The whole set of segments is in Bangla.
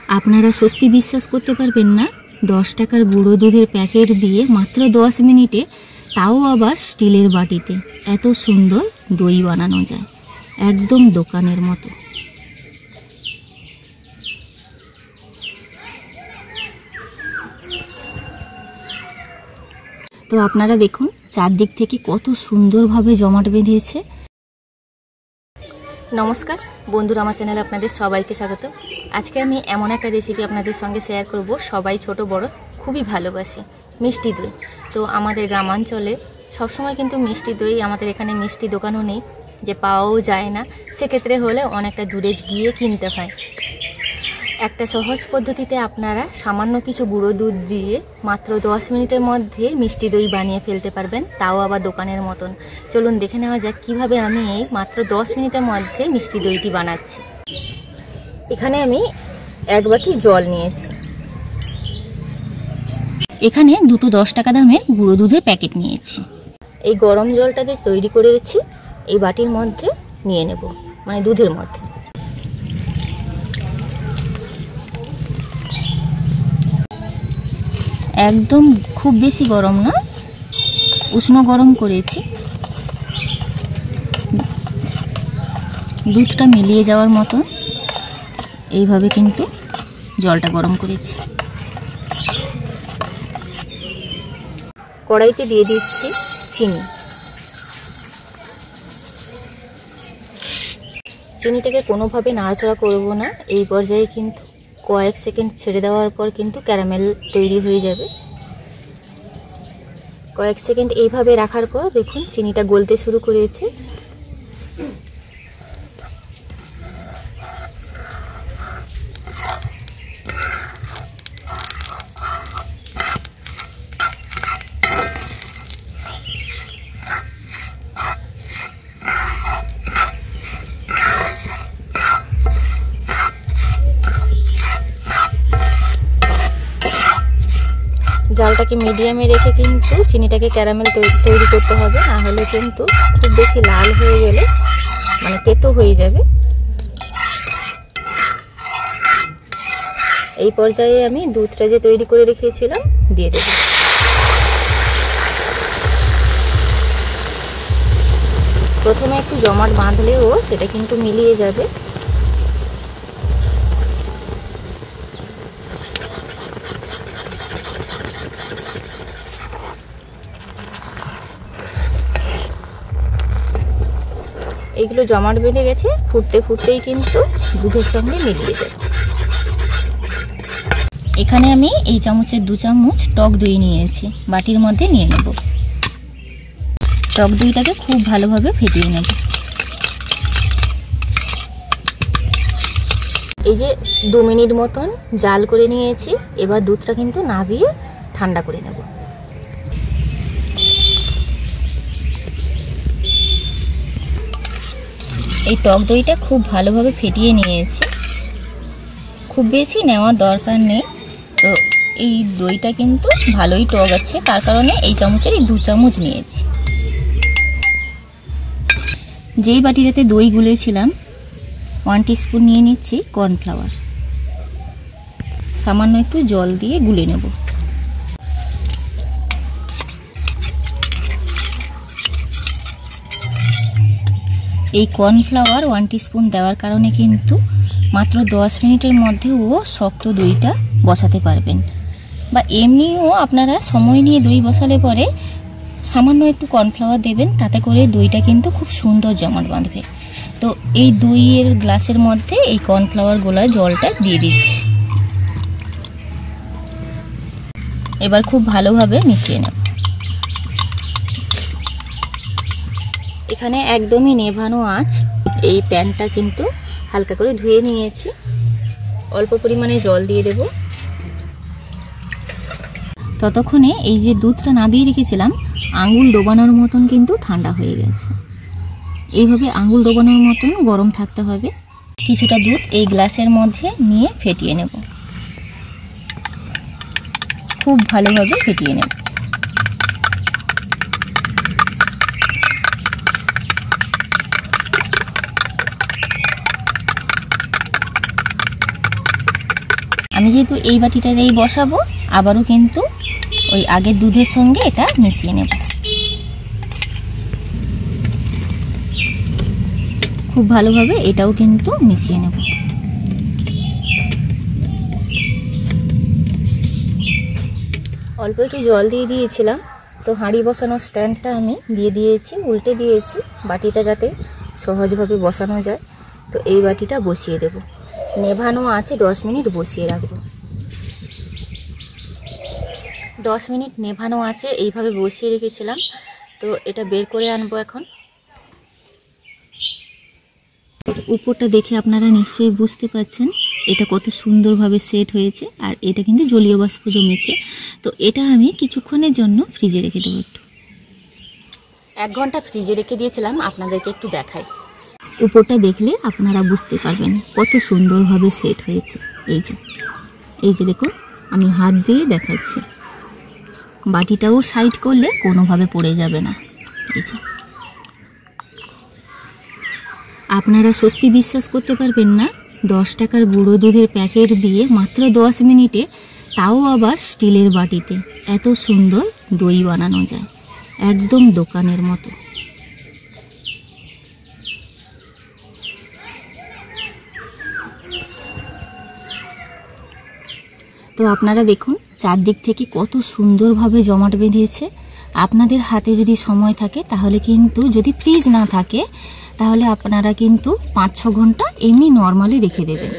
আপনারা সত্যি বিশ্বাস করতে পারবেন না, 10 টাকার গুঁড়ো দুধের প্যাকেট দিয়ে মাত্র 10 মিনিটে, তাও আবার স্টিলের বাটিতে, এত সুন্দর দই বানানো যায়, একদম দোকানের মতো। তো আপনারা দেখুন চারদিক থেকে কত সুন্দরভাবে জমাট বেঁধেছে। নমস্কার বন্ধুরা, আমার চ্যানেলে আপনাদের সবাইকে স্বাগত। আজকে আমি এমন একটা রেসিপি আপনাদের সঙ্গে শেয়ার করব, সবাই ছোট বড় খুবই ভালোবাসে, মিষ্টি দই। তো আমাদের গ্রামাঞ্চলে সবসময় কিন্তু মিষ্টি দই, আমাদের এখানে মিষ্টি দোকানও নেই যে পাওয়াও যায় না, সেক্ষেত্রে হলে অনেকটা দূরে গিয়ে কিনতে হয়। একটা সহজ পদ্ধতিতে আপনারা সামান্য কিছু গুঁড়ো দুধ দিয়ে মাত্র 10 মিনিটের মধ্যে মিষ্টি দই বানিয়ে ফেলতে পারবেন, তাও আবার দোকানের মতন। চলুন দেখে নেওয়া যাক কীভাবে আমি এই মাত্র 10 মিনিটের মধ্যে মিষ্টি দইটি বানাচ্ছি। এখানে আমি 1 বাটি জল নিয়েছি। এখানে দুটো 10 টাকা দামের গুঁড়ো দুধের প্যাকেট নিয়েছি। এই গরম জলটাতে তৈরি করেছি এই বাটির মধ্যে নিয়ে নেব, মানে দুধের মধ্যে। একদম খুব বেশি গরম না, উষ্ণ গরম করেছি। দুধটা মিলিয়ে যাওয়ার মতো এইভাবে কিন্তু জলটা গরম করেছি। কড়াইতে দিয়ে দিচ্ছি চিনি। চিনিটাকে কোনোভাবে নাড়াচাড়া করব না, এই পর্যায়ে কিন্তু কয়েক সেকেন্ড ছেড়ে দেওয়ার পর কিন্তু ক্যারামেল তৈরি হয়ে যাবে। কয়েক সেকেন্ড এইভাবে রাখার পর দেখুন চিনিটা গলতে শুরু করেছে। জালটাকে মিডিয়ামে রেখে কিন্তু চিনিটাকে ক্যারামেল তৈরি করতে হবে, না হলে কিন্তু খুব বেশি লাল হয়ে গেলে মানে তেতো হয়ে যাবে। এই পর্যায়ে আমি দুধটা যে তৈরি করে রেখেছিলাম দিয়ে দেব। প্রথমে একটু জমাট বাঁধলেও সেটা কিন্তু মিলিয়ে যাবে। এইগুলো জমাট বেঁধে গেছে, ফুটতে ফুটতেই কিন্তু দুধের সঙ্গে মিলিয়ে যাবে। এখানে আমি এই চামচের 2 চামচ টক দই নিয়েছি, বাটির মধ্যে নিয়ে নেব। টক দইটাকে খুব ভালোভাবে ফেটিয়ে নেব। এই যে 2 মিনিট মতন জাল করে নিয়েছি, এবার দুধটা কিন্তু নাবিয়ে ঠান্ডা করে নেব। এই টক দইটা খুব ভালোভাবে ফেটিয়ে নিয়েছি, খুব বেশি নেওয়ার দরকার নেই। তো এই দইটা কিন্তু ভালোই টক আছে, তার কারণে এই চামচের 2 চামচ নিয়েছি। যেই বাটিটাতে দই গুলেছিলাম 1 টিস্পুন নিয়ে নিচ্ছি কর্নফ্লাওয়ার। সামান্য একটু জল দিয়ে গুলে নেব। এই কর্নফ্লাওয়ার 1 টিস্পুন দেওয়ার কারণে কিন্তু মাত্র 10 মিনিটের মধ্যেও শক্ত দইটা বসাতে পারবেন। বা এমনিও আপনারা সময় নিয়ে দই বসালে পরে সামান্য একটু কর্নফ্লাওয়ার দেবেন, তাতে করে দইটা কিন্তু খুব সুন্দর জমাট বাঁধবে। তো এই দইয়ের গ্লাসের মধ্যে এই কর্নফ্লাওয়ার গোলা জলটা দিয়ে দিচ্ছি। এবার খুব ভালোভাবে মিশিয়ে নেব। এখানে একদমই নেভানো আঁচ। এই প্যানটা কিন্তু হালকা করে ধুয়ে নিয়েছি, অল্প পরিমাণে জল দিয়ে দেব। ততক্ষণে এই যে দুধটা নাবিয়ে রেখেছিলাম আঙুল ডোবানোর মতন কিন্তু ঠান্ডা হয়ে গেছে। এইভাবে আঙুল ডোবানোর মতন গরম থাকতে হবে। কিছুটা দুধ এই গ্লাসের মধ্যে নিয়ে ফেটিয়ে নেব, খুব ভালোভাবে ফেটিয়ে নেব। আমি যেহেতু এই বাটিটাতেই বসাবো, আবারও কিন্তু ওই আগের দুধের সঙ্গে এটা মিশিয়ে নেব। খুব ভালোভাবে এটাও কিন্তু মিশিয়ে নেব। অল্প একটু জল দিয়ে দিয়েছিলাম, তো হাঁড়ি বসানোর স্ট্যান্ডটা আমি দিয়ে দিয়েছি, উল্টে দিয়েছি বাটিটা যাতে সহজভাবে বসানো যায়। তো এই বাটিটা বসিয়ে দেব, নেভানো আছে 10 মিনিট বসিয়ে রাখবো। 10 মিনিট নেভানো আছে, এইভাবে বসিয়ে রেখেছিলাম। তো এটা বের করে আনবো এখন। উপরটা দেখে আপনারা নিশ্চয়ই বুঝতে পারছেন এটা কত সুন্দরভাবে সেট হয়েছে, আর এটা কিন্তু জলীয় বাষ্প জমেছে। তো এটা আমি কিছুক্ষণের জন্য ফ্রিজে রেখে দেবো। একটু 1 ঘন্টা ফ্রিজে রেখে দিয়েছিলাম, আপনাদেরকে একটু দেখাই। উপরটা দেখলে আপনারা বুঝতে পারবেন কত সুন্দরভাবে সেট হয়েছে। এই যে দেখুন, আমি হাত দিয়ে দেখাচ্ছি। বাটিটাও সাইড করলে কোনোভাবে পড়ে যাবে না। এই যে আপনারা সত্যি বিশ্বাস করতে পারবেন না, 10 টাকার গুঁড়ো দুধের প্যাকেট দিয়ে মাত্র 10 মিনিটে, তাও আবার স্টিলের বাটিতে, এত সুন্দর দই বানানো যায়, একদম দোকানের মতো। তো আপনারা দেখুন চারদিক থেকে কত সুন্দরভাবে জমাট বেঁধেছে। আপনাদের হাতে যদি সময় থাকে তাহলে কিন্তু, যদি ফ্রিজ না থাকে তাহলে আপনারা কিন্তু 5-6 ঘন্টা এমনি নর্মালি রেখে দেবেন।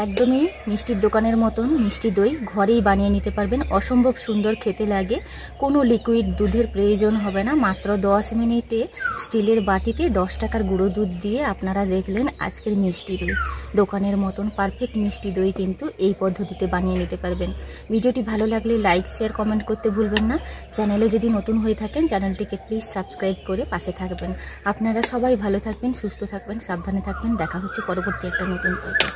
একদমই মিষ্টির দোকানের মতন মিষ্টি দই ঘরেই বানিয়ে নিতে পারবেন। অসম্ভব সুন্দর খেতে লাগে, কোনো লিকুইড দুধের প্রয়োজন হবে না। মাত্র 10 মিনিটে স্টিলের বাটিতে 10 টাকার গুঁড়ো দুধ দিয়ে আপনারা দেখলেন আজকের মিষ্টি দই। দোকানের মতন পারফেক্ট মিষ্টি দই কিন্তু এই পদ্ধতিতে বানিয়ে নিতে পারবেন। ভিডিওটি ভালো লাগলে লাইক, শেয়ার, কমেন্ট করতে ভুলবেন না। চ্যানেলে যদি নতুন হয়ে থাকেন চ্যানেলটিকে প্লিজ সাবস্ক্রাইব করে পাশে থাকবেন। আপনারা সবাই ভালো থাকবেন, সুস্থ থাকবেন, সাবধানে থাকবেন। দেখা হচ্ছে পরবর্তী একটা নতুন পর্বে।